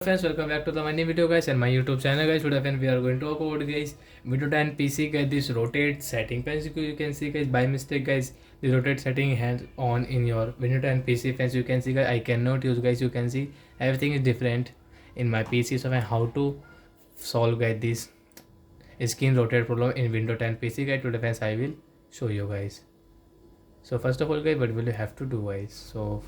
Friends, welcome back to the my new video guys and my YouTube channel guys. Today friends, we are going to talk about guys Windows 10 PC guys, this rotate setting. Friends, you can see guys, by mistake guys, the rotate setting has on in your Windows 10 PC. Friends, you can see guys, I cannot use guys. You can see everything is different in my PC. So how to solve guys this screen rotate problem in Windows 10 PC guys? Today friends, I will show you guys. So first of all guys, what will you have to do guys? So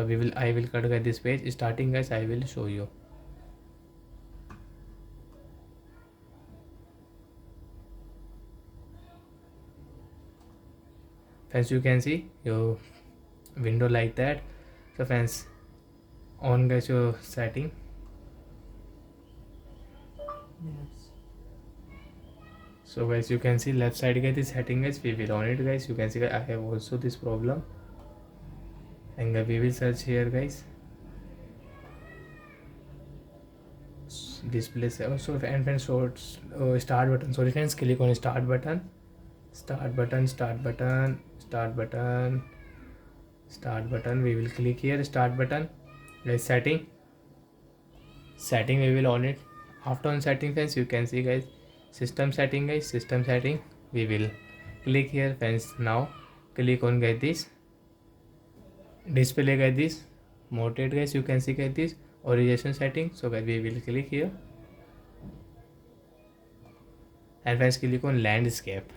I will cut guys this page. Starting guys, I will show you. Friends, you can see your window like that. So friends, on guys your setting. Yes. So guys, you can see left side guys this setting guys, we will on it guys. You can see I have also this problem, and we will search here guys. Display also and friends, so start button. Sorry friends, click on start button. Start button. We will click here start button. Guys, setting we will on it. After on setting friends, you can see guys system setting guys, we will click here friends. Now click on guys this display guys, this rotate guys, you can see guys this orientation setting. So guys, we will click here and friends click on landscape.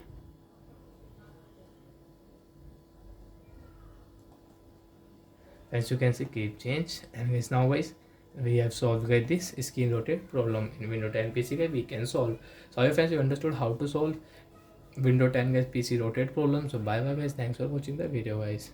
As you can see, keep change, and guys, now guys, we have solved guys this screen rotate problem in Windows 10 PC guys, we can solve. So I friends, you understood how to solve Windows 10 guys PC rotate problem. So bye bye guys, thanks for watching the video guys.